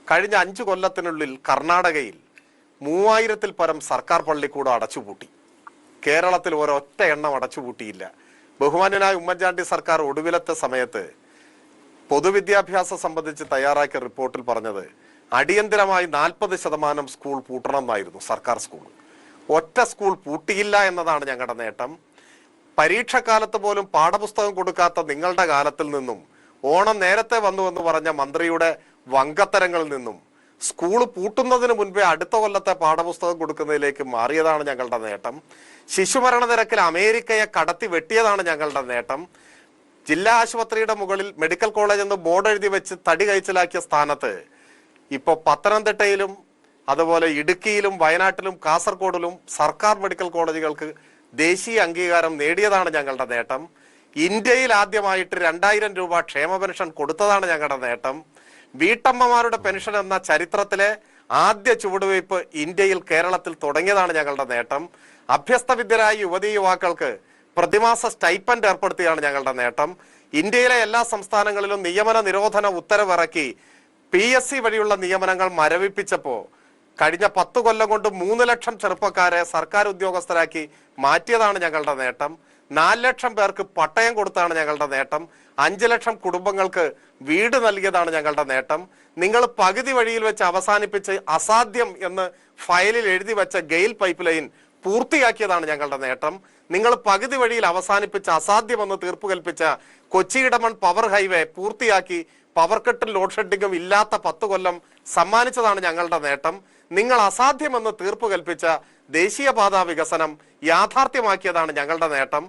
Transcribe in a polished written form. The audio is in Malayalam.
കഴിഞ്ഞ 5 കൊല്ലത്തിനുള്ളിൽ കർണാടകയിൽ 3000-ൽ പരം സർക്കാർ പള്ളിക്കൂടം അടച്ചുപൂട്ടി. കേരളത്തിൽ ഒരൊറ്റ എണ്ണം അടച്ചുപൂട്ടിയില്ല. ബഹുമാന്യനായ ഉമ്മൻചാണ്ടി സർക്കാർ ഒടുവിലത്തെ സമയത്ത് പൊതുവിദ്യാഭ്യാസം സംബന്ധിച്ച് തയ്യാറാക്കിയ റിപ്പോർട്ടിൽ പറഞ്ഞത് അടിയന്തരമായി 40% സ്കൂൾ പൂട്ടണം എന്നായിരുന്നു. സർക്കാർ സ്കൂൾ ഒറ്റ സ്കൂൾ പൂട്ടിയില്ല എന്നതാണ് ഞങ്ങളുടെ നേട്ടം. പരീക്ഷക്കാലത്ത് പോലും പാഠപുസ്തകം കൊടുക്കാത്ത നിങ്ങളുടെ കാലത്തിൽ നിന്നും ഓണം നേരത്തെ വന്നുവെന്ന് പറഞ്ഞ മന്ത്രിയുടെ വങ്കത്തരങ്ങളിൽ നിന്നും സ്കൂൾ പൂട്ടുന്നതിന് മുൻപേ അടുത്ത കൊല്ലത്തെ പാഠപുസ്തകം കൊടുക്കുന്നതിലേക്ക് മാറിയതാണ് ഞങ്ങളുടെ നേട്ടം. ശിശുമരണ നിരക്കിൽ അമേരിക്കയെ കടത്തി വെട്ടിയതാണ് ഞങ്ങളുടെ നേട്ടം. ജില്ലാ ആശുപത്രിയുടെ മുകളിൽ മെഡിക്കൽ കോളേജ് എന്ന് ബോർഡ് എഴുതി വെച്ച് തടി കൈച്ചലാക്കിയ സ്ഥാനത്ത് ഇപ്പോൾ പത്തനംതിട്ടയിലും അതുപോലെ ഇടുക്കിയിലും വയനാട്ടിലും കാസർഗോഡിലും സർക്കാർ മെഡിക്കൽ കോളേജുകൾക്ക് ദേശീയ അംഗീകാരം നേടിയതാണ് ഞങ്ങളുടെ നേട്ടം. ഇന്ത്യയിൽ ആദ്യമായിട്ട് 2000 രൂപ ക്ഷേമ പെൻഷൻ കൊടുത്തതാണ് ഞങ്ങളുടെ നേട്ടം. വീട്ടമ്മമാരുടെ പെൻഷൻ എന്ന ചരിത്രത്തിലെ ആദ്യ ചുവടുവയ്പ് ഇന്ത്യയിൽ കേരളത്തിൽ തുടങ്ങിയതാണ് ഞങ്ങളുടെ നേട്ടം. അഭ്യസ്തവിദ്യരായ യുവതീ യുവാക്കൾക്ക് പ്രതിമാസ സ്റ്റൈപ്പൻഡ് ഏർപ്പെടുത്തിയാണ് ഞങ്ങളുടെ നേട്ടം. ഇന്ത്യയിലെ എല്ലാ സംസ്ഥാനങ്ങളിലും നിയമന നിരോധന ഉത്തരവിറക്കി PSC വഴിയുള്ള നിയമനങ്ങൾ മരവിപ്പിച്ചപ്പോൾ കഴിഞ്ഞ 10 കൊല്ലം കൊണ്ട് 3 ലക്ഷം ചെറുപ്പക്കാരെ സർക്കാർ ഉദ്യോഗസ്ഥരാക്കി മാറ്റിയതാണ് ഞങ്ങളുടെ നേട്ടം. 4 ലക്ഷം പേർക്ക് പട്ടയം കൊടുത്താണ് ഞങ്ങളുടെ നേട്ടം. 5 ലക്ഷം കുടുംബങ്ങൾക്ക് വീട് നൽകിയതാണ് ഞങ്ങളുടെ നേട്ടം. നിങ്ങൾ പകുതി വഴിയിൽ വെച്ച് അവസാനിപ്പിച്ച് അസാധ്യം എന്ന് ഫയലിൽ എഴുതി വെച്ച ഗെയിൽ പൈപ്പ് ലൈൻ പൂർത്തിയാക്കിയതാണ് ഞങ്ങളുടെ നേട്ടം. നിങ്ങൾ പകുതി വഴിയിൽ അവസാനിപ്പിച്ച് അസാധ്യമെന്ന് തീർപ്പ് കൽപ്പിച്ച കൊച്ചി ഇടമൺ പവർ ഹൈവേ പൂർത്തിയാക്കി പവർ കട്ടും ലോഡ് ഷെഡിങ്ങും ഇല്ലാത്ത 10 കൊല്ലം സമ്മാനിച്ചതാണ് ഞങ്ങളുടെ നേട്ടം. നിങ്ങൾ അസാധ്യമെന്ന് തീർപ്പ് കൽപ്പിച്ച ദേശീയപാതാ വികസനം യാഥാർത്ഥ്യമാക്കിയതാണ് ഞങ്ങളുടെ നേട്ടം.